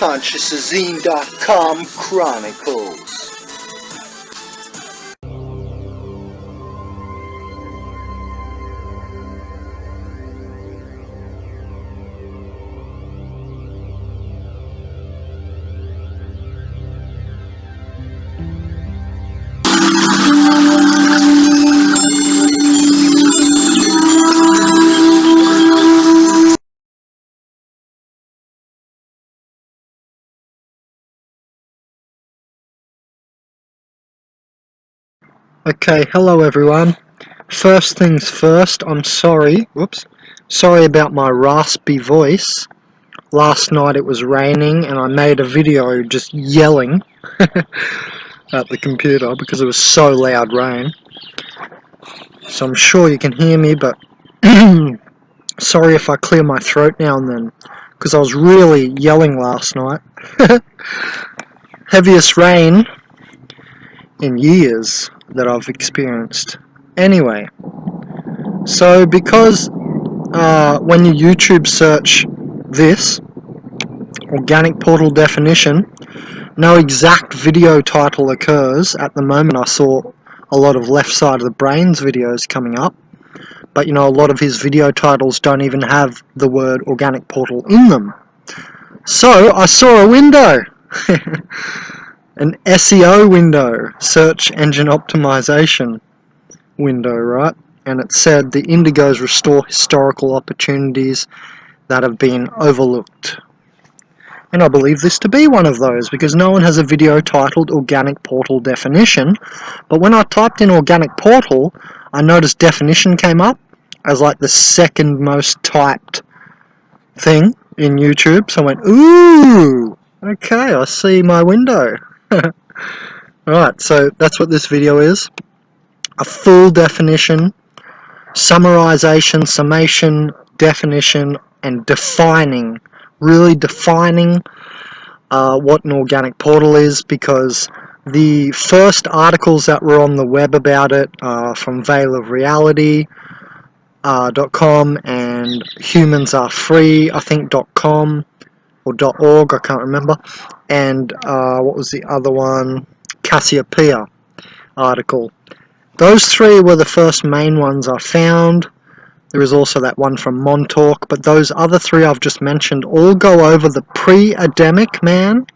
consciousazine.com Chronicles. Okay, hello everyone. First things first, I'm sorry, sorry about my raspy voice. Last night it was raining and I made a video just yelling at the computer because it was so loud rain. So I'm sure you can hear me, but sorry if I clear my throat now and then, because I was really yelling last night. Heaviest rain in years that I've experienced. Anyway, so because when you YouTube search this, organic portal definition, no exact video title occurs. At the moment I saw a lot of left side of the brains videos coming up, but you know, a lot of his video titles don't even have the word organic portal in them. So I saw a window, an SEO window, search engine optimization window, right? And it said the indigos restore historical opportunities that have been overlooked. And I believe this to be one of those, because no one has a video titled Organic Portal Definition. But when I typed in Organic Portal, I noticed definition came up as like the second most typed thing in YouTube. So I went, ooh, okay, I see my window. Alright, so that's what this video is. A full definition, summarization, summation, definition, and defining. Really defining what an organic portal is, because the first articles that were on the web about it from veilofreality.com and humansarefree, I think .com or .org, I can't remember, and what was the other one, Cassiopeia article. Those three were the first main ones I found. There is also that one from Montauk, but those other three I've just mentioned all go over the pre-Adamic man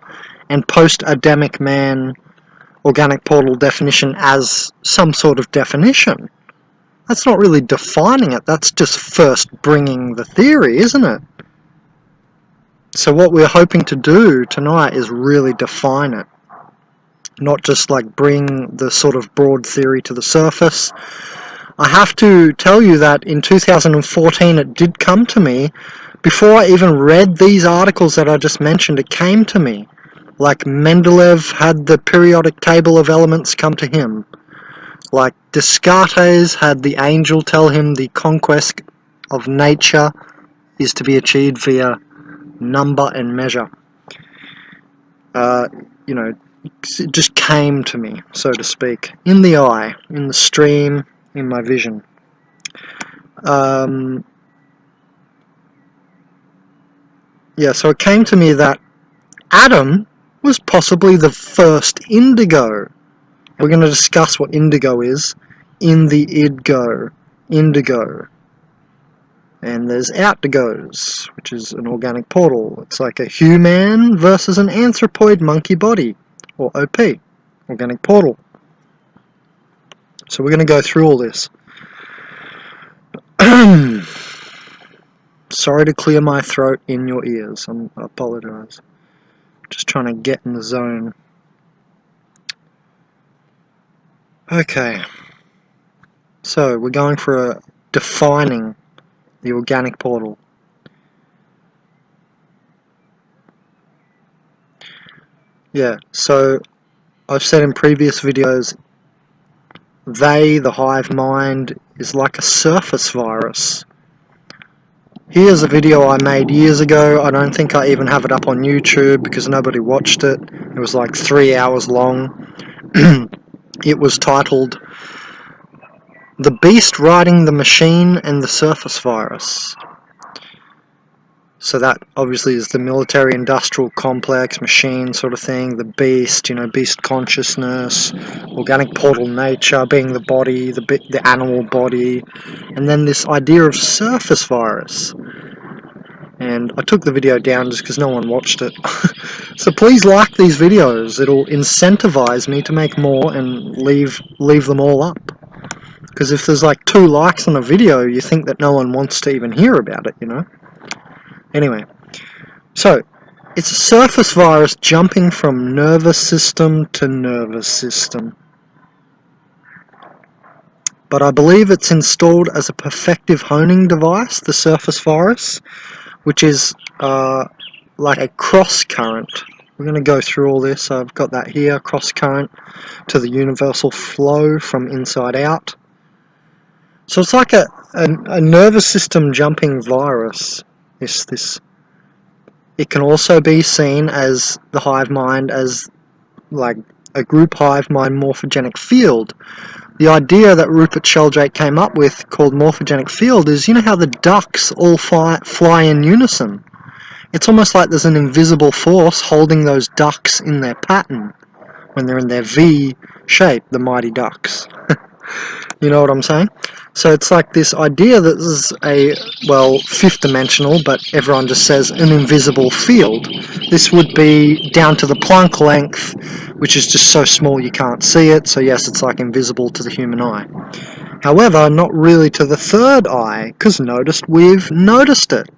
and post-Adamic man organic portal definition as some sort of definition. That's not really defining it, that's just first bringing the theory, isn't it? So what we're hoping to do tonight is really define it. Not just like bring the sort of broad theory to the surface. I have to tell you that in 2014 it did come to me. Before I even read these articles that I just mentioned, it came to me. Like Mendeleev had the periodic table of elements come to him. Like Descartes had the angel tell him the conquest of nature is to be achieved via number and measure. You know, it just came to me, so to speak. In the eye, in the stream, in my vision. Yeah, so it came to me that Adam was possibly the first indigo. We're going to discuss what indigo is in the idgo, indigo. And there's outdigos, which is an organic portal. It's like a human versus an anthropoid monkey body, or OP, organic portal. So we're going to go through all this. Sorry to clear my throat in your ears. I apologise. Just trying to get in the zone. Okay. So we're going for a defining the organic portal. Yeah, so I've said in previous videos, the hive mind, is like a surface virus. Here's a video I made years ago. I don't think I even have it up on YouTube because nobody watched it. It was like 3 hours long. It was titled The Beast Riding the Machine and the Surface Virus. So that obviously is the military-industrial complex, machine sort of thing, the beast, beast consciousness, organic portal nature being the body, the animal body, and then this idea of surface virus. And I took the video down just because no one watched it. So please like these videos, it'll incentivize me to make more and leave them all up. Because if there's like 2 likes on a video, you think that no one wants to even hear about it, Anyway, so it's a surface virus jumping from nervous system to nervous system. But I believe it's installed as a perfective honing device, the surface virus, which is like a cross current. We're going to go through all this. So I've got that here, cross current to the universal flow from inside out. So it's like a nervous system jumping virus. It can also be seen as the hive mind as like a group hive mind morphogenic field. The idea that Rupert Sheldrake came up with called morphogenic field is, how the ducks all fly in unison? It's almost like there's an invisible force holding those ducks in their pattern when they're in their V shape, the mighty ducks. You know what I'm saying? So it's like this idea that this is fifth dimensional, but everyone just says an invisible field. This would be down to the Planck length, which is just so small you can't see it, so yes, it's like invisible to the human eye. However, not really to the third eye, because we've noticed it.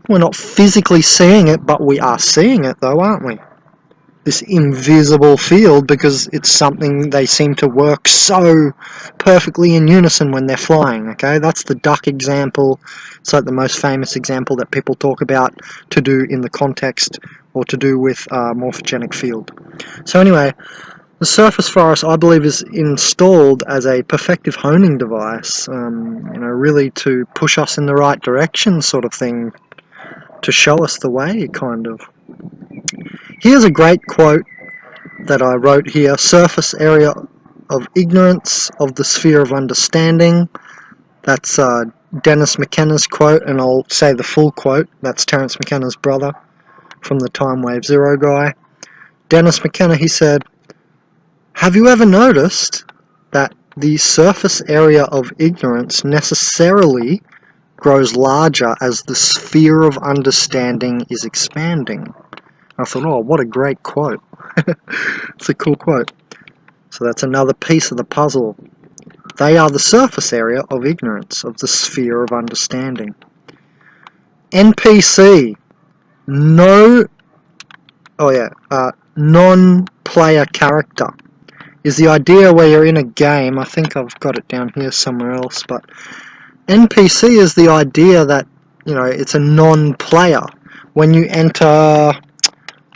We're not physically seeing it, but we are seeing it though, aren't we? This invisible field, because it's something they seem to work so perfectly in unison when they're flying, okay? That's the duck example. It's like the most famous example that people talk about to do in the context or to do with morphogenic field. So anyway, the surface virus, I believe, is installed as a perfective honing device, really to push us in the right direction sort of thing, to show us the way, kind of. Here's a great quote that I wrote here: surface area of ignorance of the sphere of understanding. That's Dennis McKenna's quote, and I'll say the full quote. That's Terence McKenna's brother from the Time Wave Zero guy. Dennis McKenna, he said, "Have you ever noticed that the surface area of ignorance necessarily grows larger as the sphere of understanding is expanding?" I thought, oh, what a great quote. It's a cool quote. So that's another piece of the puzzle. They are the surface area of ignorance, of the sphere of understanding. NPC. Non-player character is the idea where you're in a game. I think I've got it down here somewhere else, but NPC is the idea that, it's a non-player. When you enter,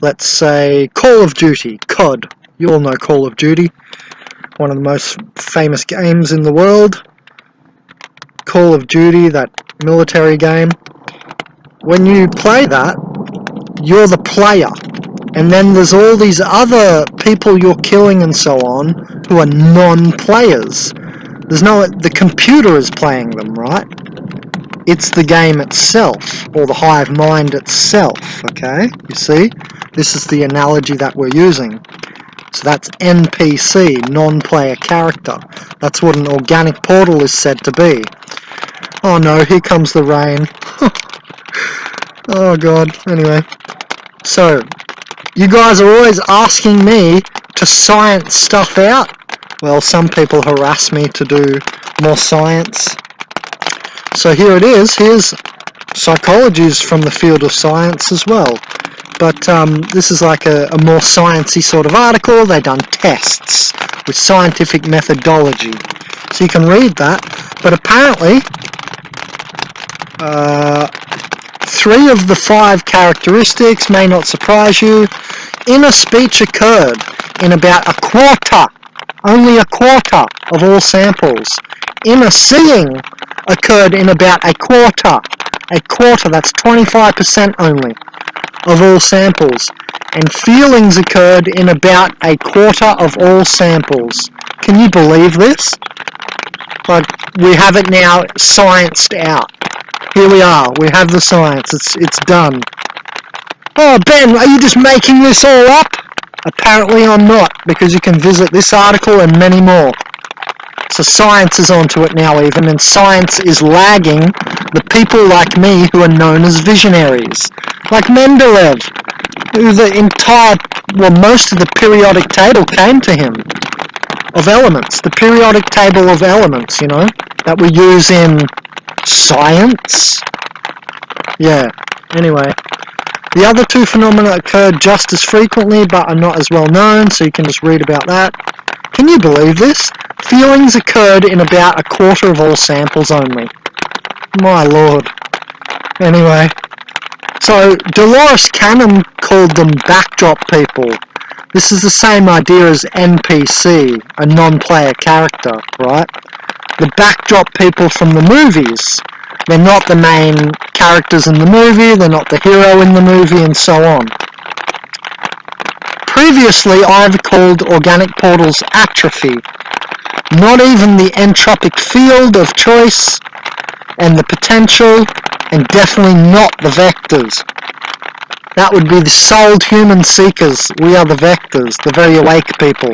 let's say, Call of Duty, COD. You all know Call of Duty, one of the most famous games in the world. Call of Duty, that military game. When you play that, you're the player. And then there's all these other people you're killing and so on who are non-players. The computer is playing them, right? It's the game itself, or the hive mind itself, okay? You see? This is the analogy that we're using. So that's NPC, non-player character. That's what an organic portal is said to be. Oh no, here comes the rain. Oh god, anyway. So, you guys are always asking me to science stuff out. Well, some people harass me to do more science. So here it is. Here's psychologies from the field of science as well. But this is like a more sciencey sort of article. They've done tests with scientific methodology. So you can read that. But apparently, 3 of the 5 characteristics may not surprise you. Inner speech occurred in about a quarter, only a quarter of all samples. Inner seeing occurred in about a quarter, that's 25% only of all samples. And feelings occurred in about a quarter of all samples. Can you believe this? Like, we have it now scienced out. Here we are. We have the science. It's done. Oh, Ben, are you just making this all up? Apparently I'm not, because you can visit this article and many more. So science is onto it now even, and science is lagging the people like me who are known as visionaries. Like Mendeleev, who most of the periodic table came to him. Of elements. The periodic table of elements, that we use in science. Yeah, anyway. The other two phenomena occurred just as frequently, but are not as well known, so you can just read about that. Can you believe this? Feelings occurred in about a quarter of all samples only. My lord. Anyway. So, Dolores Cannon called them backdrop people. This is the same idea as NPC, a non-player character, right? The backdrop people from the movies. They're not the main characters in the movie, they're not the hero in the movie, and so on. Previously, I've called organic portals atrophy. Not even the entropic field of choice and the potential, and definitely not the vectors. That would be the souled human seekers. We are the vectors, the very awake people.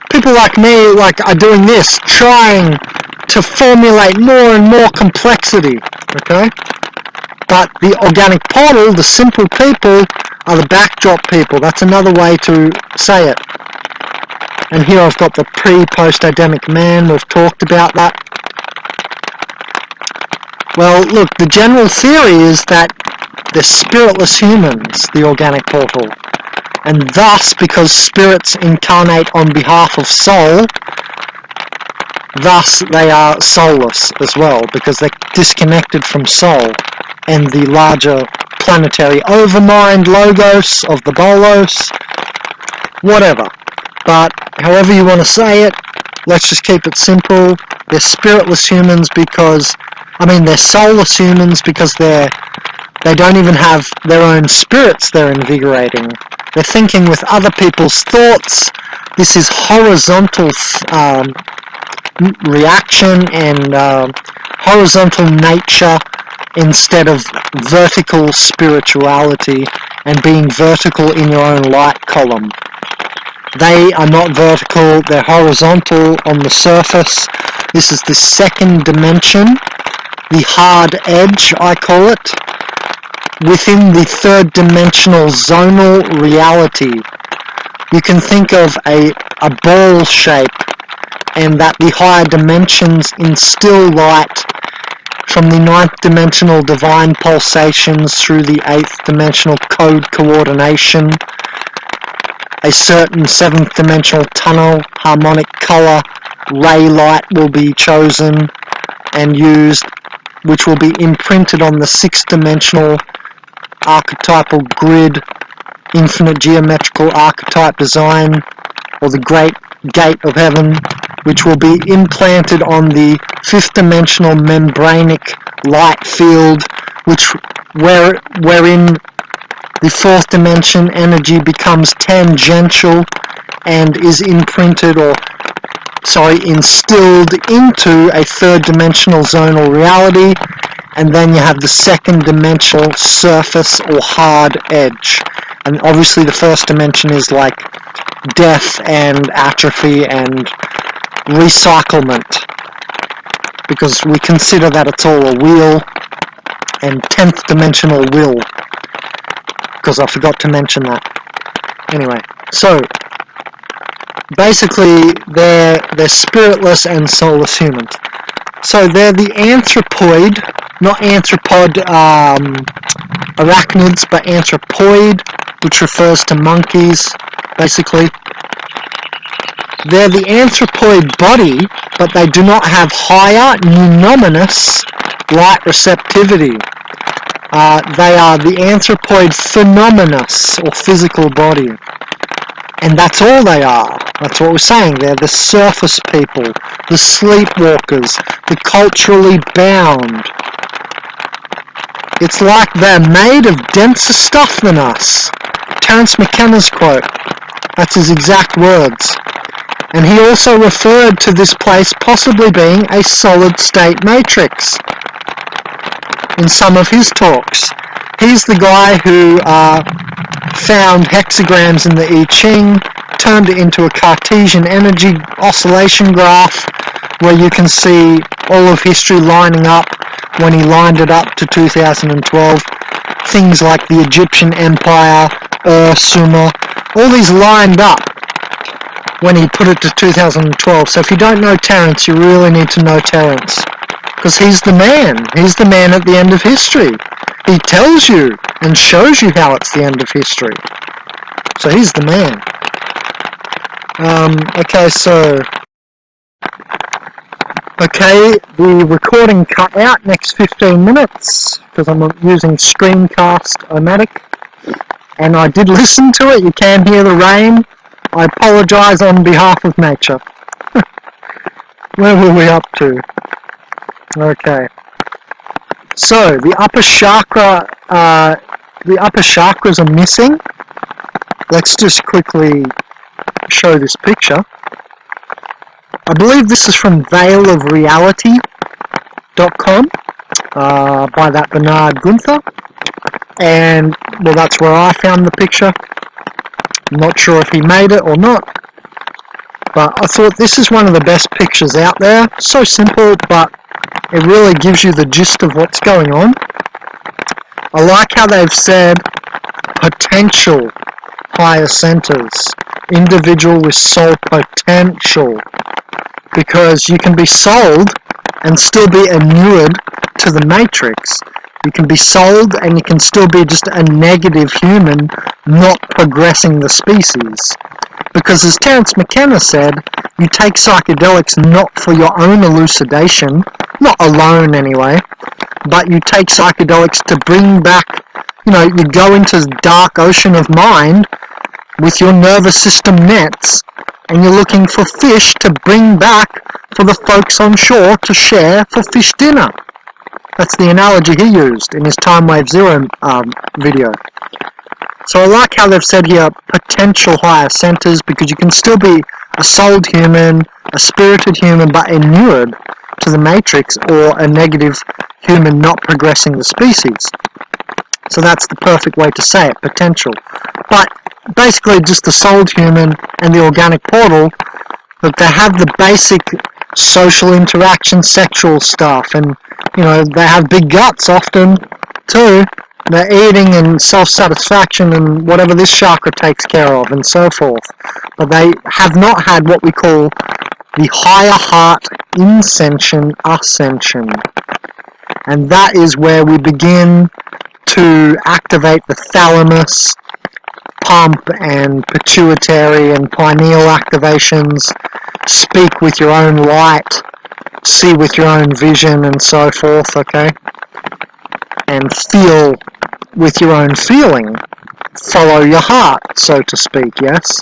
People like me are doing this, trying to formulate more and more complexity, okay? But the organic portal, the simple people, are the backdrop people. That's another way to say it. And here I've got the pre-post-Adamic man. We've talked about that. Well, look, the general theory is that they're spiritless humans, the organic portal. And thus, because spirits incarnate on behalf of soul, thus they are soulless as well, because they're disconnected from soul and the larger planetary overmind logos of the bolos, whatever. But however you want to say it, let's just keep it simple. They're spiritless humans because, they're soulless humans because they don't even have their own spirits they're invigorating. They're thinking with other people's thoughts. This is horizontal reaction and horizontal nature instead of vertical spirituality and being vertical in your own light column. They are not vertical, they're horizontal on the surface. This is the second dimension, the hard edge, I call it, within the third dimensional zonal reality. You can think of a ball shape, and that the higher dimensions instill light from the ninth dimensional divine pulsations through the eighth dimensional code coordination. A certain seventh dimensional tunnel, harmonic color, ray light will be chosen and used, which will be imprinted on the sixth dimensional archetypal grid, infinite geometrical archetype design, or the great gate of heaven, which will be implanted on the fifth dimensional membranic light field, wherein the fourth dimension energy becomes tangential and is instilled into a third dimensional zonal reality, and then you have the second dimensional surface or hard edge. And obviously the first dimension is like death and atrophy and recyclement, because we consider that it's all a wheel, and 10th dimensional will, because I forgot to mention that. Anyway, so basically they're spiritless and soulless humans. So they're the anthropoid, not anthropod arachnids, but anthropoid, which refers to monkeys, basically. They're the anthropoid body, but they do not have higher numinous light receptivity. They are the anthropoid phenomenous, or physical body. And that's all they are. That's what we're saying. They're the surface people, the sleepwalkers, the culturally bound. It's like they're made of denser stuff than us. Terence McKenna's quote. That's his exact words. And he also referred to this place possibly being a solid-state matrix. in some of his talks. He's the guy who found hexagrams in the I Ching, turned it into a Cartesian energy oscillation graph where you can see all of history lining up when he lined it up to 2012. Things like the Egyptian Empire, Sumer, all these lined up when he put it to 2012. So if you don't know Terence, you really need to know Terence, because he's the man. He's the man at the end of history. He tells you and shows you how it's the end of history. So he's the man. Okay, the recording cut out next 15 minutes because I'm using Screencast-O-Matic, and I did listen to it. You can hear the rain. I apologise on behalf of nature. Where were we up to? Okay. So the upper chakras are missing. Let's just quickly show this picture. I believe this is from veilofreality.com by that Bernard Gunther, and well, that's where I found the picture. I'm not sure if he made it or not, but I thought this is one of the best pictures out there. So simple, but it really gives you the gist of what's going on. I like how they've said potential higher centers, individual with soul potential, because you can be sold and still be inured to the matrix. You can be sold and you can still be just a negative human, not progressing the species. Because as Terence McKenna said, you take psychedelics not for your own elucidation, not alone anyway, but you take psychedelics to bring back, you go into the dark ocean of mind with your nervous system nets, and you're looking for fish to bring back for the folks on shore to share for fish dinner. That's the analogy he used in his Time Wave Zero video. So I like how they've said here potential higher centers, because you can still be a souled human, a spirited human, but inured to the matrix, or a negative human not progressing the species. So that's the perfect way to say it, potential. But basically just the souled human and the organic portal, that they have the basic social interaction, sexual stuff, and they have big guts often too. They're eating and self-satisfaction and whatever this chakra takes care of and so forth. But they have not had what we call the higher heart ascension. And that is where we begin to activate the thalamus, pump and pituitary and pineal activations, speak with your own light, see with your own vision and so forth, okay? And feel with your own feeling. Follow your heart, so to speak, yes?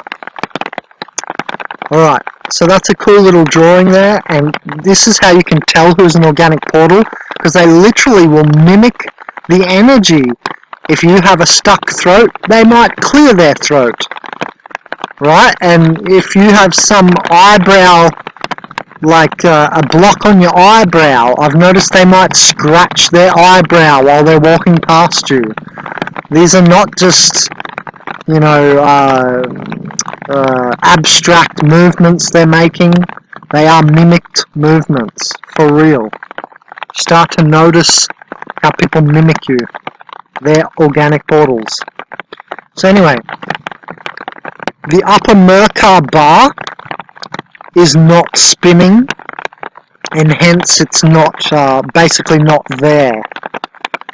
Alright, so that's a cool little drawing there, and this is how you can tell who's an organic portal, because they literally will mimic the energy. If you have a stuck throat, they might clear their throat, right? And if you have some eyebrow, like a block on your eyebrow, I've noticed they might scratch their eyebrow while they're walking past you. These are not just, abstract movements they're making. They are mimicked movements, for real. Start to notice how people mimic you. They're organic portals. So anyway, the upper Merkabah is not spinning, and hence it's not, basically not there,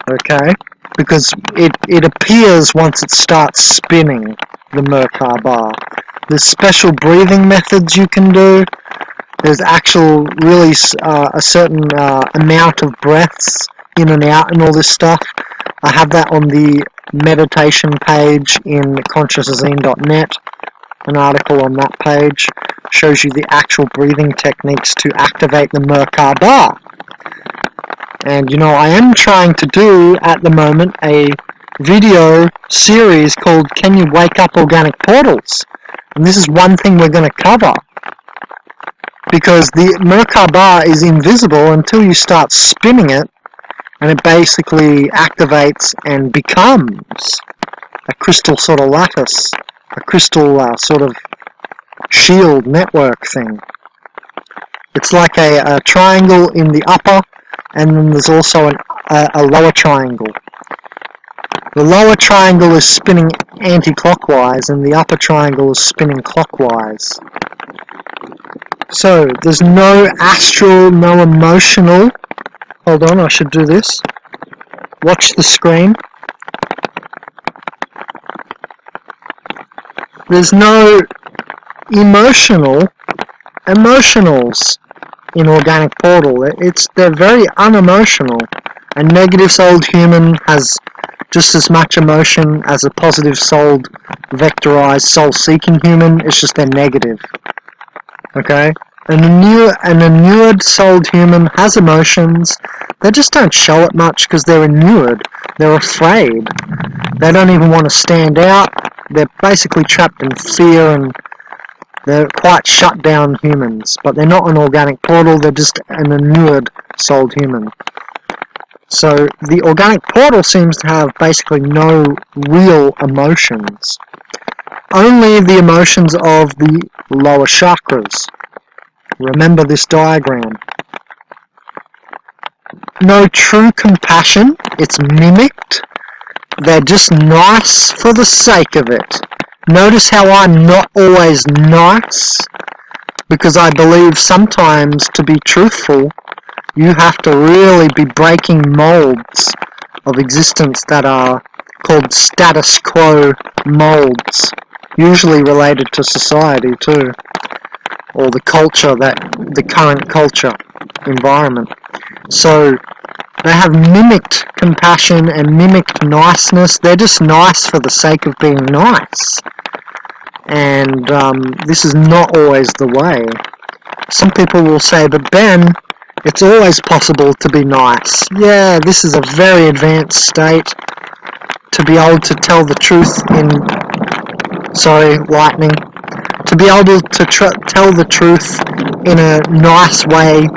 okay? Because it appears once it starts spinning, the Merkabah. There's special breathing methods you can do. There's actual, really, a certain amount of breaths in and out and all this stuff. I have that on the meditation page in consciousazine.net. An article on that page shows you the actual breathing techniques to activate the Merkabah. And I am trying to do at the moment a video series called Can You Wake Up Organic Portals? And this is one thing we're going to cover. Because the Merkabah is invisible until you start spinning it, and it basically activates and becomes a crystal sort of lattice, a crystal sort of shield network thing. It's like a triangle in the upper, and then there's also a lower triangle. The lower triangle is spinning anti-clockwise, and the upper triangle is spinning clockwise. So, there's no astral, no emotional. Hold on, I should do this. Watch the screen. There's no emotionals in Organic Portal. They're very unemotional. A negative souled human has just as much emotion as a positive souled, vectorized, soul-seeking human. It's just they're negative. Okay? An inured souled human has emotions. They just don't show it much because they're inured. They're afraid. They don't even want to stand out. They're basically trapped in fear, and they're quite shut down humans. But they're not an Organic Portal, they're just an inured souled human. So the Organic Portal seems to have basically no real emotions. Only the emotions of the lower chakras. Remember this diagram. No true compassion, it's mimicked. They're just nice for the sake of it. Notice how I'm not always nice, because I believe sometimes to be truthful, you have to really be breaking molds of existence that are called status quo molds, usually related to society too, or the culture, the current culture environment. So they have mimicked compassion and mimicked niceness. They're just nice for the sake of being nice. And this is not always the way. Some people will say, but Ben, it's always possible to be nice. Yeah, this is a very advanced state to be able to tell the truth in... Sorry, lightning. To be able to tell the truth in a nice way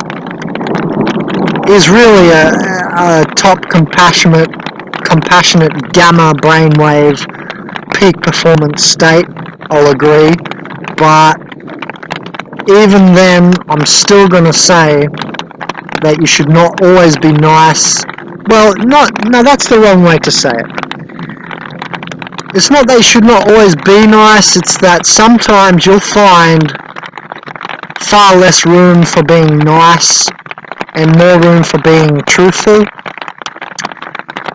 is really a top compassionate gamma brainwave peak performance state, I'll agree, but even then I'm still going to say that you should not always be nice. Well, no, that's the wrong way to say it. It's not that you should not always be nice, it's that sometimes you'll find far less room for being nice and more room for being truthful,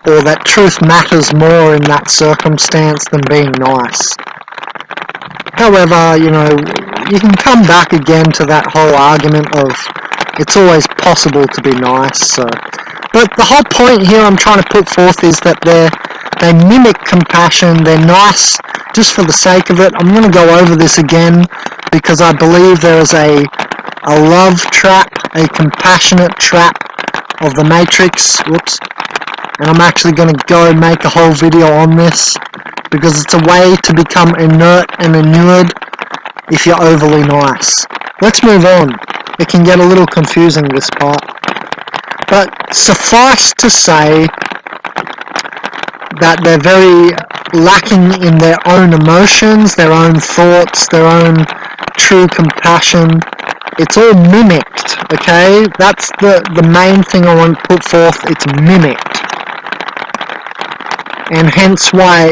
or that truth matters more in that circumstance than being nice. However, you can come back again to that whole argument of it's always possible to be nice. But the whole point here I'm trying to put forth is that they mimic compassion, they're nice just for the sake of it. I'm going to go over this again because I believe there is a love trap, a compassionate trap of the Matrix. Whoops. And I'm actually going to go and make a whole video on this because it's a way to become inert and inured if you're overly nice. Let's move on. It can get a little confusing, this part. But suffice to say that they're very lacking in their own emotions, their own thoughts, their own true compassion. It's all mimicked, okay? That's the main thing I want to put forth. It's mimicked. And hence why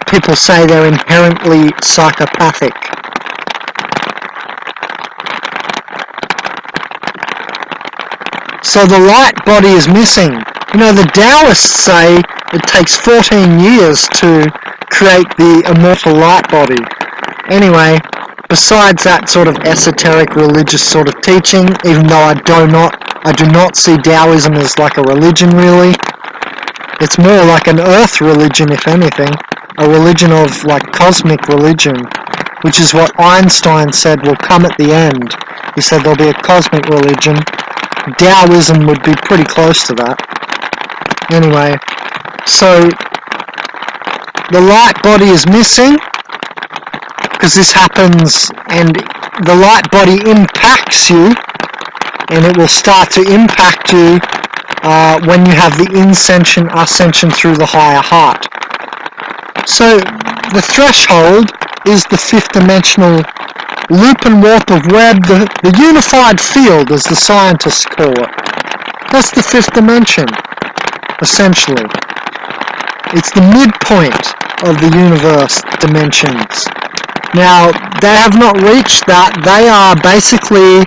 people say they're inherently psychopathic. So the light body is missing. The Taoists say it takes 14 years to create the immortal light body. Anyway, besides that sort of esoteric religious sort of teaching, even though I do not see Taoism as like a religion really. It's more like an earth religion, if anything. A religion of like cosmic religion, which is what Einstein said will come at the end. He said there'll be a cosmic religion. Taoism would be pretty close to that. Anyway, so the light body is missing because this happens, and the light body impacts you, and it will start to impact you when you have the ascension through the higher heart. So the threshold is the fifth dimensional loop and warp of web, the unified field, as the scientists call it. That's the fifth dimension, essentially. It's the midpoint of the universe dimensions. Now, they have not reached that. They are basically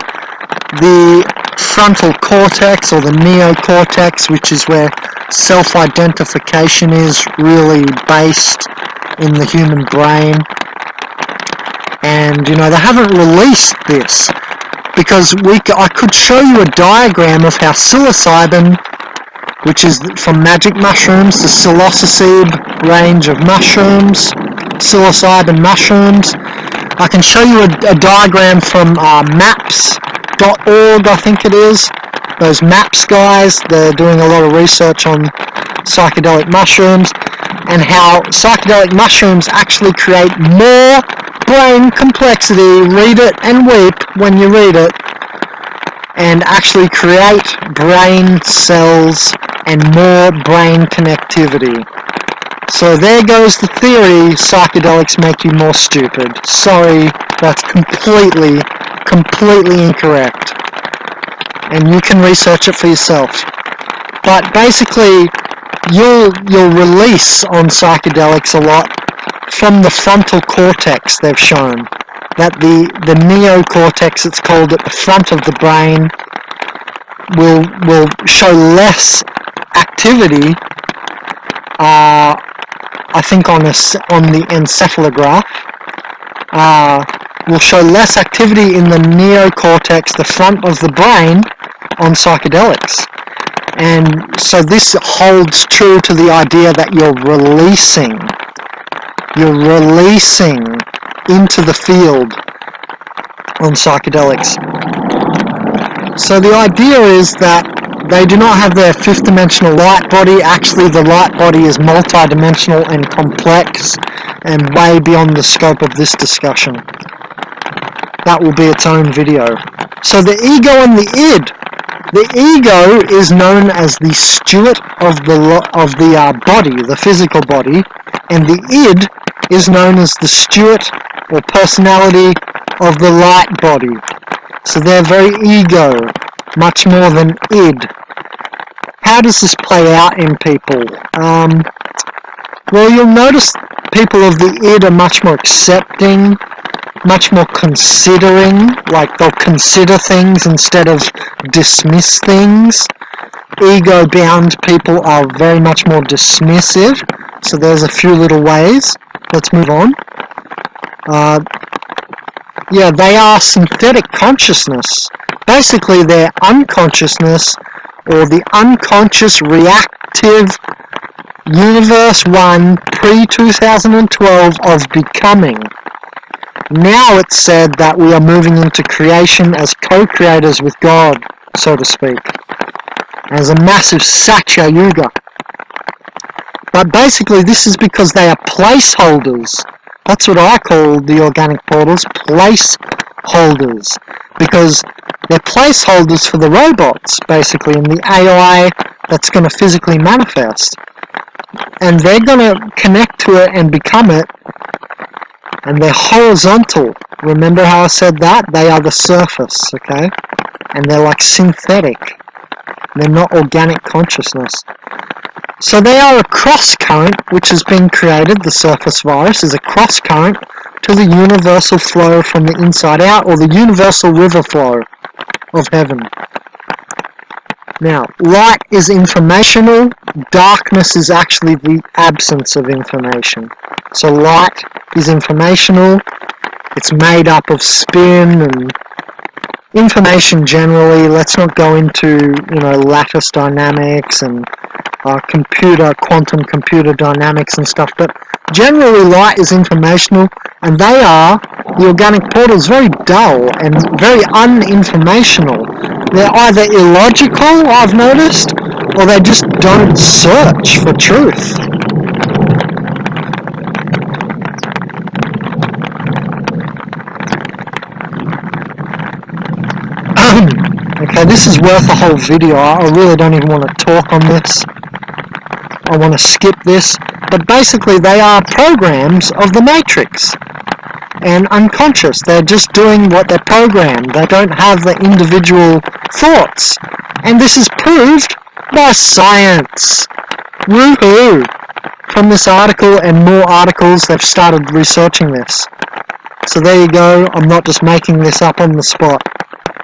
the frontal cortex or the neocortex, which is where self-identification is really based in the human brain. And, they haven't released this because I could show you a diagram of how psilocybin, which is from magic mushrooms, the psilocybe range of mushrooms, psilocybin mushrooms. I can show you a diagram from maps.org, I think it is. Those MAPS guys, they're doing a lot of research on psychedelic mushrooms and how psychedelic mushrooms actually create more brain complexity, read it and weep when you read it, and actually create brain cells and more brain connectivity. So there goes the theory, psychedelics make you more stupid. Sorry, that's completely incorrect. And you can research it for yourself. But basically, you'll release on psychedelics a lot from the frontal cortex, they've shown. That the neocortex, it's called, at the front of the brain, will show less activity, I think on the encephalograph, will show less activity in the neocortex, the front of the brain, on psychedelics. And so this holds true to the idea that you're releasing into the field on psychedelics. So the idea is that they do not have their fifth dimensional light body. Actually, the light body is multidimensional and complex and way beyond the scope of this discussion. That will be its own video. So the ego and the id. The ego is known as the steward of the body, the physical body, and the id is known as the steward or personality of the light body. So they're very ego, much more than id. How does this play out in people? Well, you'll notice people of the id are much more accepting, much more considering, like they'll consider things instead of dismiss things. Ego-bound people are very much more dismissive, so there's a few little ways. Let's move on. Yeah, they are synthetic consciousness. Basically, their unconsciousness, or the unconscious reactive Universe 1 pre-2012 of becoming. Now it's said that we are moving into creation as co-creators with God, so to speak, as a massive Satya Yuga. But basically this is because they are placeholders. That's what I call the organic portals, placeholders, because they're placeholders for the robots, basically, and the AI that's going to physically manifest. And they're going to connect to it and become it. And they're horizontal. Remember how I said that? They are the surface, okay? And they're like synthetic. They're not organic consciousness. So they are a cross-current which has been created. The surface virus is a cross-current to the universal flow from the inside out, or the universal river flow of heaven. Now, light is informational. Darkness is actually the absence of information. So light is informational. It's made up of spin and information generally. Let's not go into, lattice dynamics and quantum computer dynamics and stuff, but generally light is informational, and they are, the organic portals, very dull and very uninformational. They're either illogical, I've noticed, or they just don't search for truth. Okay, this is worth a whole video. I really don't even want to talk on this. I want to skip this. But basically they are programs of the Matrix. And unconscious. They're just doing what they're programmed. They don't have the individual thoughts. And this is proved by science. Woohoo! From this article and more articles, they've started researching this. So there you go. I'm not just making this up on the spot.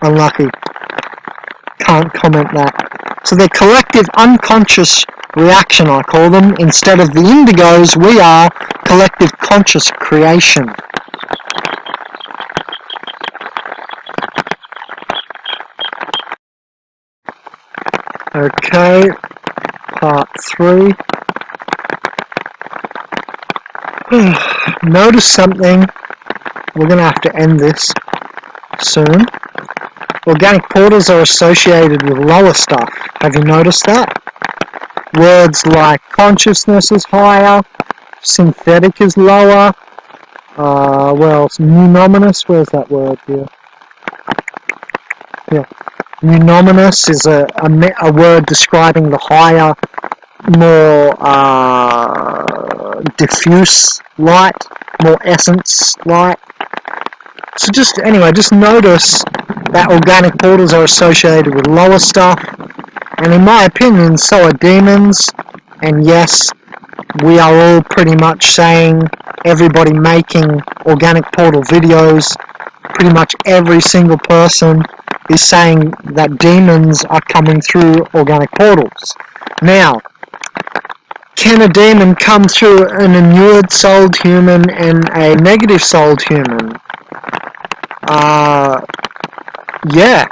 Unlucky. Can't comment that. So they're collective unconscious reaction, I call them. Instead of the indigos, we are collective conscious creation. Okay, part 3. Notice something. We're going to have to end this soon. Organic portals are associated with lower stuff. Have you noticed that? Words like consciousness is higher, synthetic is lower, well, numinous, where's that word here? Yeah. Numinous is a word describing the higher, more diffuse light, more essence light. So just notice that organic portals are associated with lower stuff, and in my opinion, so are demons. And yes, we are all pretty much saying, everybody making organic portal videos, pretty much every single person is saying that demons are coming through organic portals. Now, can a demon come through an inured souled human and a negative souled human? Yeah.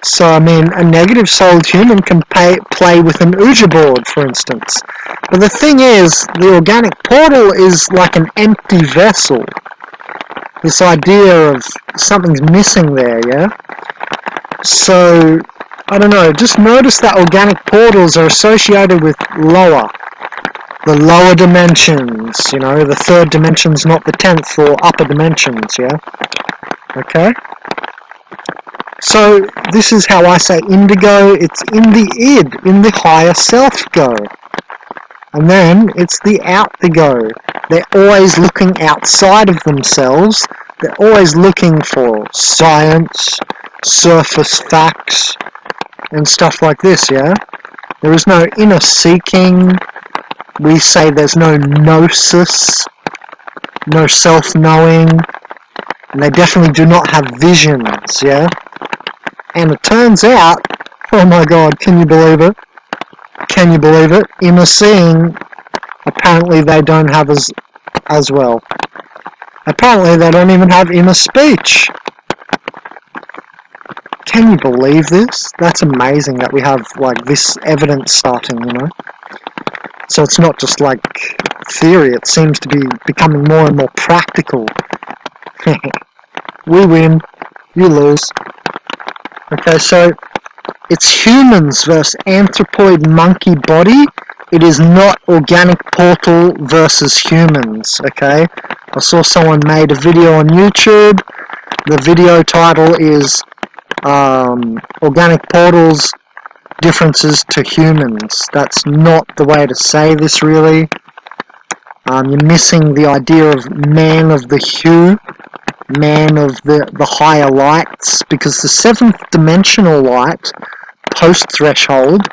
So, I mean, a negative souled human can play with an Ouija board, for instance. But the thing is, the organic portal is like an empty vessel. This idea of something's missing there, yeah? So, I don't know, just notice that organic portals are associated with the lower dimensions, you know, the 3rd dimension's not the 10th or upper dimensions, yeah? Okay? So, this is how I say indigo, it's in the id, in the higher self go. And then, it's the out the go. They're always looking outside of themselves, they're always looking for science, surface facts, and stuff like this, yeah? There is no inner seeking. We say there's no gnosis, no self-knowing, and they definitely do not have visions, yeah? And it turns out, oh my god, can you believe it? Can you believe it? Inner seeing, apparently they don't have as well. Apparently they don't even have inner speech. Can you believe this? That's amazing that we have like this evidence starting, you know? So it's not just like theory, it seems to be becoming more and more practical. We win, you lose. Okay, so it's humans versus anthropoid monkey body. It is not organic portal versus humans, okay? I saw someone made a video on YouTube. The video title is Organic Portals Differences to Humans. That's not the way to say this, really. You're missing the idea of man of the hue, man of the higher lights, because the 7th dimensional light, post-threshold,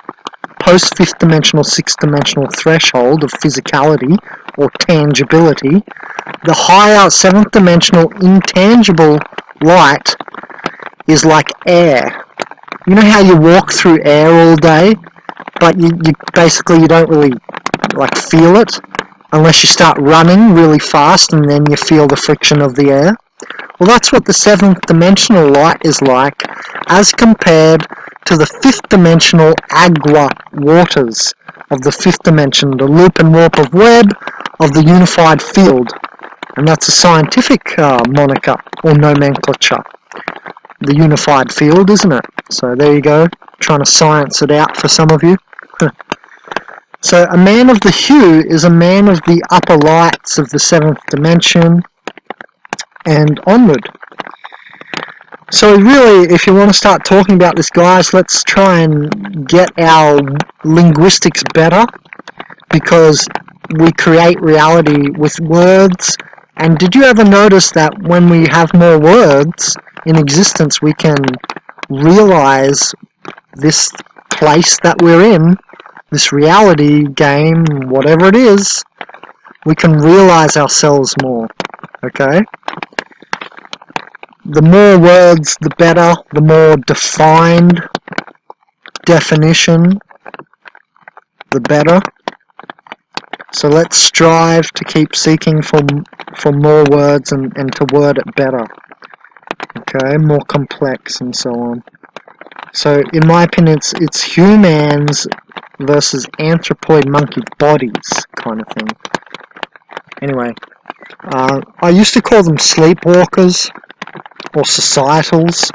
post-5th dimensional, 6th dimensional threshold of physicality or tangibility, the higher 7th dimensional intangible light is like air. You know how you walk through air all day, but you basically you don't really like feel it unless you start running really fast and then you feel the friction of the air. Well, that's what the 7th dimensional light is like as compared to the 5th dimensional agua waters of the 5th dimension, the loop and warp of web of the unified field. And that's a scientific moniker or nomenclature. The unified field, isn't it? So there you go, trying to science it out for some of you. So a man of the hue is a man of the upper lights of the 7th dimension and onward. So really, if you want to start talking about this, guys, let's try and get our linguistics better, because we create reality with words. And did you ever notice that when we have more words in existence, we can realize this place that we're in, this reality game, whatever it is, we can realize ourselves more, okay? The more words, the better, the more defined definition, the better. So let's strive to keep seeking for more words and to word it better, okay? More complex and so on. So in my opinion, it's humans versus anthropoid monkey bodies kind of thing. Anyway, I used to call them sleepwalkers or societals,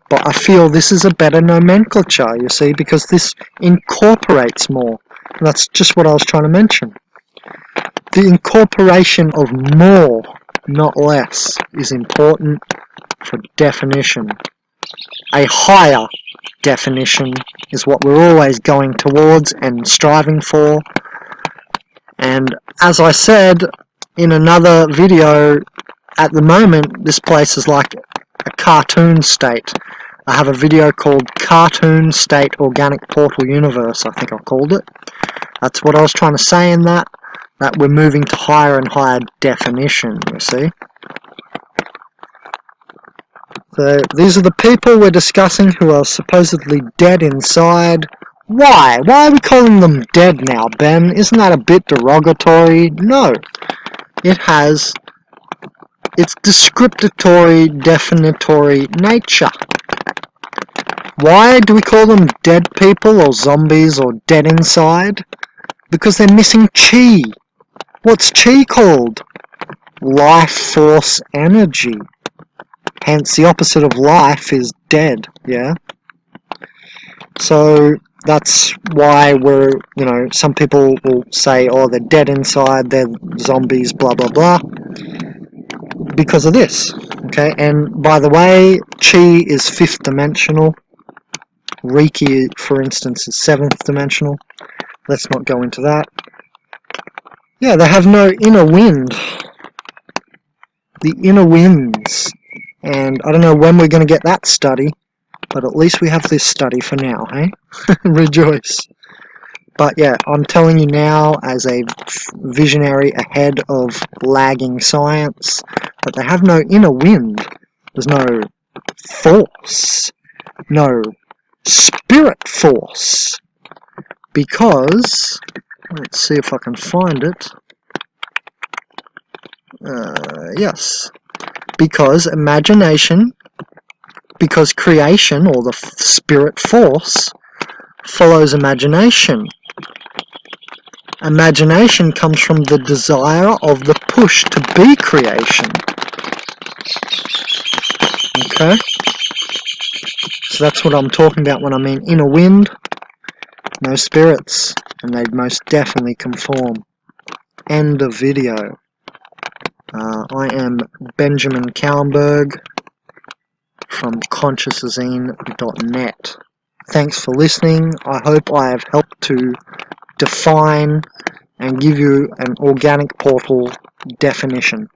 but I feel this is a better nomenclature, you see, because this incorporates more. And that's just what I was trying to mention. The incorporation of more, not less, is important for definition. A higher definition is what we're always going towards and striving for. And as I said in another video, at the moment this place is like a cartoon state. I have a video called Cartoon State Organic Portal Universe, I think I called it. That's what I was trying to say in that we're moving to higher and higher definition, you see. So these are the people we're discussing who are supposedly dead inside. Why? Why are we calling them dead now, Ben? Isn't that a bit derogatory? No. It has its descriptory, definitory nature. Why do we call them dead people or zombies or dead inside? Because they're missing chi. What's chi called? Life force energy. Hence the opposite of life is dead, yeah? So that's why we're, you know, some people will say, oh, they're dead inside, they're zombies, blah, blah, blah, because of this, okay? And by the way, chi is 5th dimensional. Reiki, for instance, is 7th dimensional. Let's not go into that. Yeah, they have no inner wind. The inner winds. And I don't know when we're going to get that study, but at least we have this study for now, hey? Rejoice. But yeah, I'm telling you now as a visionary ahead of lagging science, that they have no inner wind. There's no force. No spirit force. Because, let's see if I can find it. Yes. Because imagination, because creation, or the spirit force, follows imagination. Imagination comes from the desire of the push to be creation. Okay? So that's what I'm talking about when I mean inner wind, no spirits, and they'd most definitely conform. End of video. I am Benjamin Kallenberg from consciousazine.net. Thanks for listening. I hope I have helped to define and give you an organic portal definition.